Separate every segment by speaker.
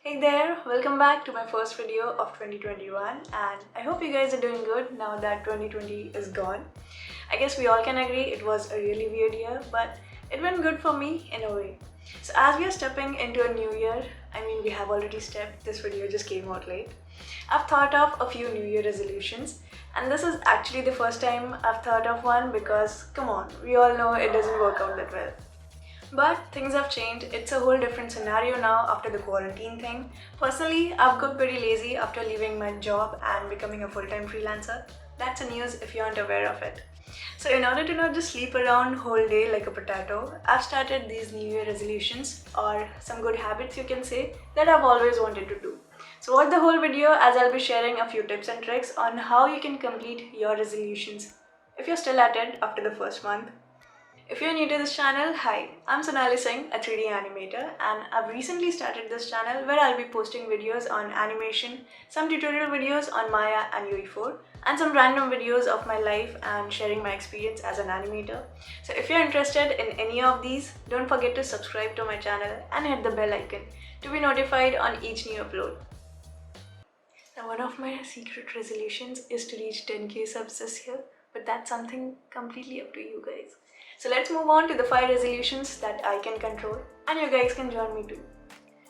Speaker 1: Hey there, welcome back to my first video of 2021 and I hope you guys are doing good now that 2020 is gone. I guess we all can agree it was a really weird year, but it went good for me in a way. So as we are stepping into a new year, we have already stepped, this video just came out late. I've thought of a few new year resolutions and this is actually the first time I've thought of one because come on, we all know it doesn't work out that well. But things have changed. It's a whole different scenario now after the quarantine thing. Personally, I've got pretty lazy after leaving my job and becoming a full-time freelancer. That's a news if you aren't aware of it. So in order to not just sleep around whole day like a potato, I've started these New Year resolutions or some good habits you can say that I've always wanted to do. So watch the whole video as I'll be sharing a few tips and tricks on how you can complete your resolutions if you're still at it after the first month. If you're new to this channel, hi, I'm Sonali Singh, a 3D animator, and I've recently started this channel where I'll be posting videos on animation, some tutorial videos on Maya and UE4, and some random videos of my life and sharing my experience as an animator. So if you're interested in any of these, don't forget to subscribe to my channel and hit the bell icon to be notified on each new upload. Now, one of my secret resolutions is to reach 10k subs this year, but that's something completely up to you guys. So let's move on to the 5 resolutions that I can control and you guys can join me too.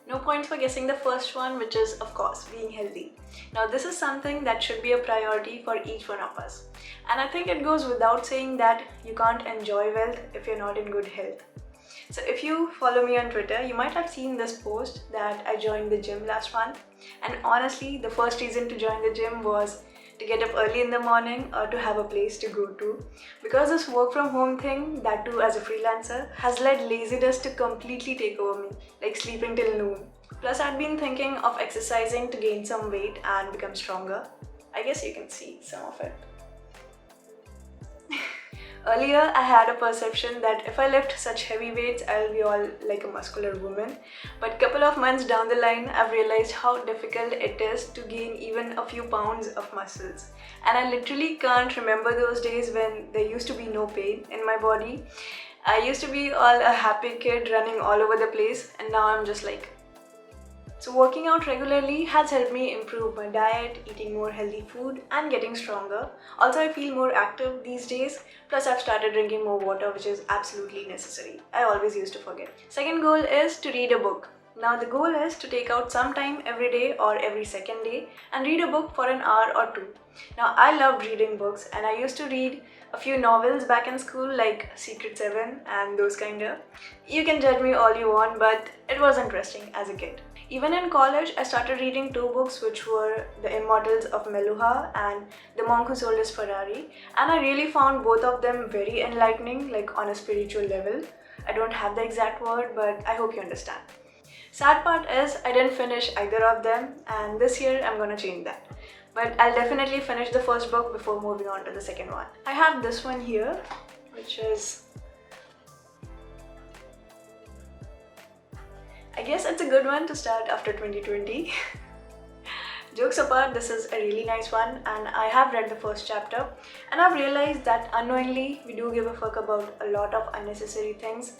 Speaker 1: No points for guessing the first one, which is of course being healthy. Now this is something that should be a priority for each one of us. And I think it goes without saying that you can't enjoy wealth if you're not in good health. So if you follow me on Twitter, you might have seen this post that I joined the gym last month. And honestly, the first reason to join the gym was to get up early in the morning or to have a place to go to. Because this work from home thing, that too as a freelancer, has led laziness to completely take over me, like sleeping till noon. Plus I'd been thinking of exercising to gain some weight and become stronger. I guess you can see some of it. Earlier, I had a perception that if I lift such heavy weights, I'll be all like a muscular woman. But couple of months down the line, I've realized how difficult it is to gain even a few pounds of muscles. And I literally can't remember those days when there used to be no pain in my body. I used to be all a happy kid running all over the place, and now I'm just like. So working out regularly has helped me improve my diet, eating more healthy food and getting stronger. Also, I feel more active these days. Plus, I've started drinking more water, which is absolutely necessary. I always used to forget. Second goal is to read a book. Now the goal is to take out some time every day or every second day and read a book for an hour or two. Now I loved reading books and I used to read a few novels back in school like Secret 7 and those kinda. You can judge me all you want, but it was interesting as a kid. Even in college, I started reading 2 books which were The Immortals of Meluha and The Monk Who Sold His Ferrari, and I really found both of them very enlightening, like on a spiritual level. I don't have the exact word, but I hope you understand. Sad part is I didn't finish either of them, and this year I'm gonna change that. But I'll definitely finish the first book before moving on to the second one. I have this one here, which is, I guess it's a good one to start after 2020. Jokes apart, this is a really nice one and I have read the first chapter and I've realized that unknowingly we do give a fuck about a lot of unnecessary things.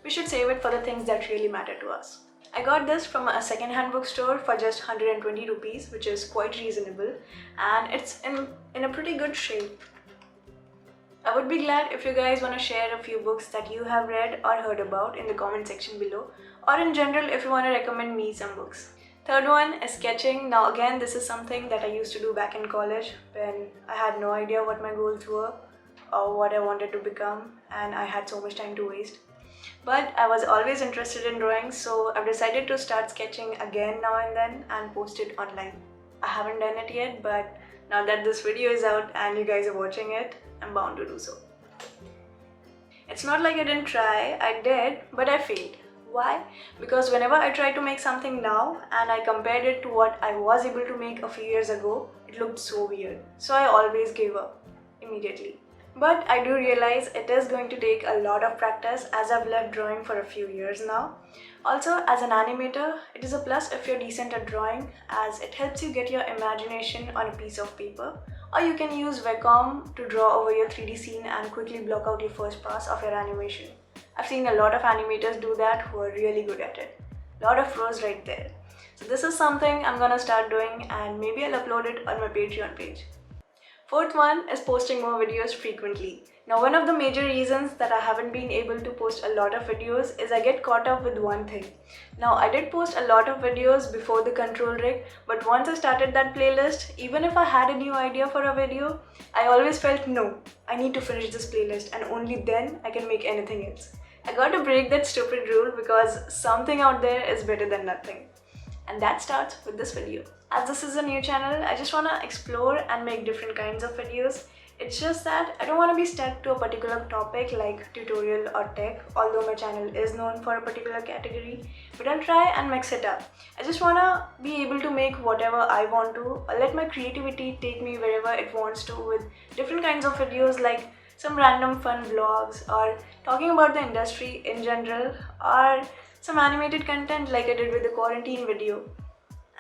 Speaker 1: We should save it for the things that really matter to us. I got this from a second-hand bookstore for just 120 rupees, which is quite reasonable, and it's in a pretty good shape. I would be glad if you guys want to share a few books that you have read or heard about in the comment section below, or in general if you want to recommend me some books. Third one is sketching. Now again, this is something that I used to do back in college when I had no idea what my goals were or what I wanted to become, and I had so much time to waste. But I was always interested in drawing, so I've decided to start sketching again now and then and post it online. I haven't done it yet, but now that this video is out and you guys are watching it, I'm bound to do so. It's not like I didn't try, I did, but I failed. Why? Because whenever I try to make something now and I compared it to what I was able to make a few years ago, it looked so weird. So I always gave up immediately. But I do realize it is going to take a lot of practice as I've left drawing for a few years now. Also, as an animator, it is a plus if you're decent at drawing as it helps you get your imagination on a piece of paper. Or you can use Wacom to draw over your 3D scene and quickly block out your first pass of your animation. I've seen a lot of animators do that who are really good at it. Lot of pros right there. So this is something I'm gonna start doing, and maybe I'll upload it on my Patreon page. Fourth one is posting more videos frequently. Now, one of the major reasons that I haven't been able to post a lot of videos is I get caught up with one thing. Now, I did post a lot of videos before the control rig, but once I started that playlist, even if I had a new idea for a video, I always felt no, I need to finish this playlist and only then I can make anything else. I got to break that stupid rule because something out there is better than nothing. And that starts with this video. As this is a new channel, I just want to explore and make different kinds of videos. It's just that I don't want to be stuck to a particular topic like tutorial or tech, although my channel is known for a particular category, but I'll try and mix it up. I just want to be able to make whatever I want to, or let my creativity take me wherever it wants to, with different kinds of videos like some random fun vlogs, or talking about the industry in general, or some animated content like I did with the quarantine video.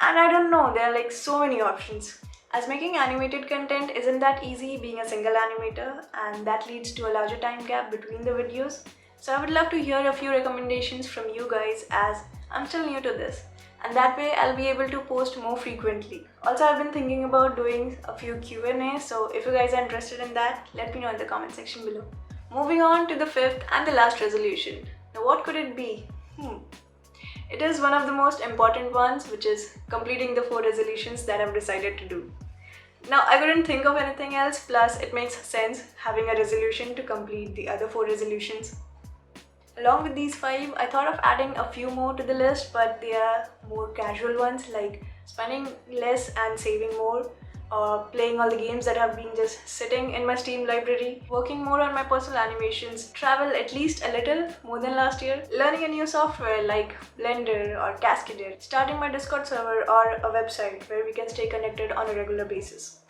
Speaker 1: And I don't know, there are like so many options. As making animated content isn't that easy being a single animator, and that leads to a larger time gap between the videos. So I would love to hear a few recommendations from you guys, as I'm still new to this. And that way I'll be able to post more frequently. Also, I've been thinking about doing a few Q&A, so if you guys are interested in that, let me know in the comment section below. Moving on to the fifth and the last resolution. Now, what could it be? It is one of the most important ones, which is completing the 4 resolutions that I've decided to do. Now, I couldn't think of anything else, plus it makes sense having a resolution to complete the other 4 resolutions. Along with these 5, I thought of adding a few more to the list, but they are more casual ones like spending less and saving more, playing all the games that have been just sitting in my Steam library, working more on my personal animations, travel at least a little more than last year, learning a new software like Blender or Cascaded, starting my Discord server or a website where we can stay connected on a regular basis.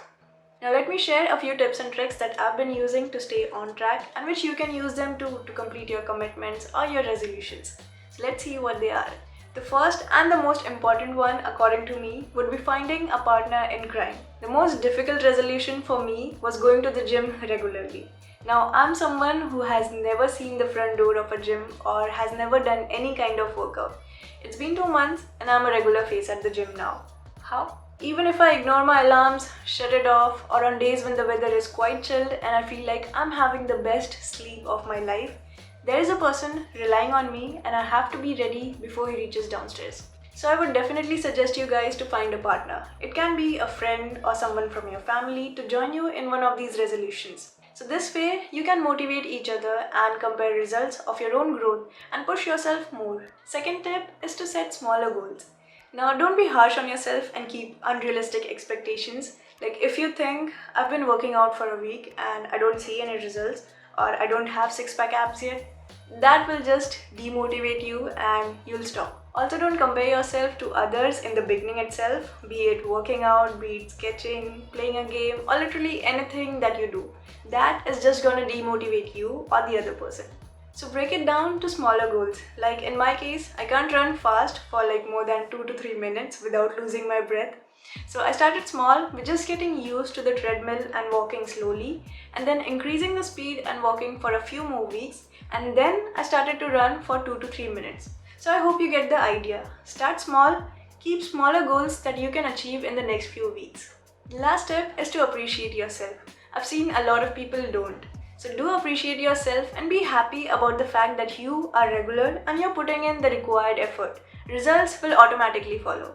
Speaker 1: Now let me share a few tips and tricks that I've been using to stay on track, and which you can use them to complete your commitments or your resolutions. So let's see what they are. The first and the most important one, according to me, would be finding a partner in crime. The most difficult resolution for me was going to the gym regularly. Now, I'm someone who has never seen the front door of a gym or has never done any kind of workout. It's been 2 months and I'm a regular face at the gym now. How? Even if I ignore my alarms, shut it off, or on days when the weather is quite chilled and I feel like I'm having the best sleep of my life, there is a person relying on me and I have to be ready before he reaches downstairs. So I would definitely suggest you guys to find a partner. It can be a friend or someone from your family to join you in one of these resolutions. So this way, you can motivate each other and compare results of your own growth and push yourself more. Second tip is to set smaller goals. Now, don't be harsh on yourself and keep unrealistic expectations. Like if you think, I've been working out for a week and I don't see any results, or I don't have 6-pack abs yet, that will just demotivate you and you'll stop. Also, don't compare yourself to others in the beginning itself, be it working out, be it sketching, playing a game, or literally anything that you do. That is just gonna demotivate you or the other person. So break it down to smaller goals. Like in my case, I can't run fast for like more than 2 to 3 minutes without losing my breath. So I started small with just getting used to the treadmill and walking slowly, and then increasing the speed and walking for a few more weeks, and then I started to run for 2 to 3 minutes. So I hope you get the idea. Start small, keep smaller goals that you can achieve in the next few weeks. The last tip is to appreciate yourself. I've seen a lot of people don't. So do appreciate yourself and be happy about the fact that you are regular and you're putting in the required effort. Results will automatically follow.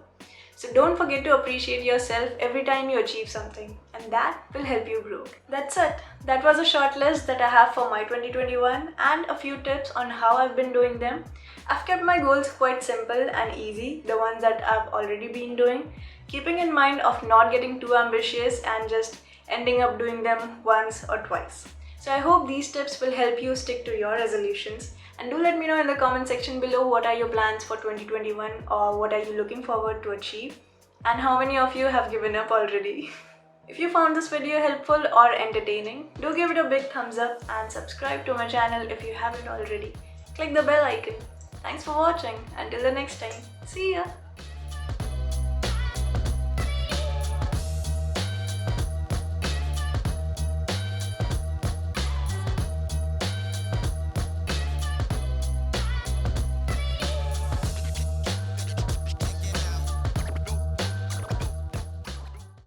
Speaker 1: So don't forget to appreciate yourself every time you achieve something, and that will help you grow. That's it. That was a short list that I have for my 2021 and a few tips on how I've been doing them. I've kept my goals quite simple and easy, the ones that I've already been doing, keeping in mind of not getting too ambitious and just ending up doing them once or twice. So I hope these tips will help you stick to your resolutions. And do let me know in the comment section below what are your plans for 2021, or what are you looking forward to achieve, and how many of you have given up already. If you found this video helpful or entertaining, do give it a big thumbs up and subscribe to my channel if you haven't already. Click the bell icon. Thanks for watching. Until the next time. See ya!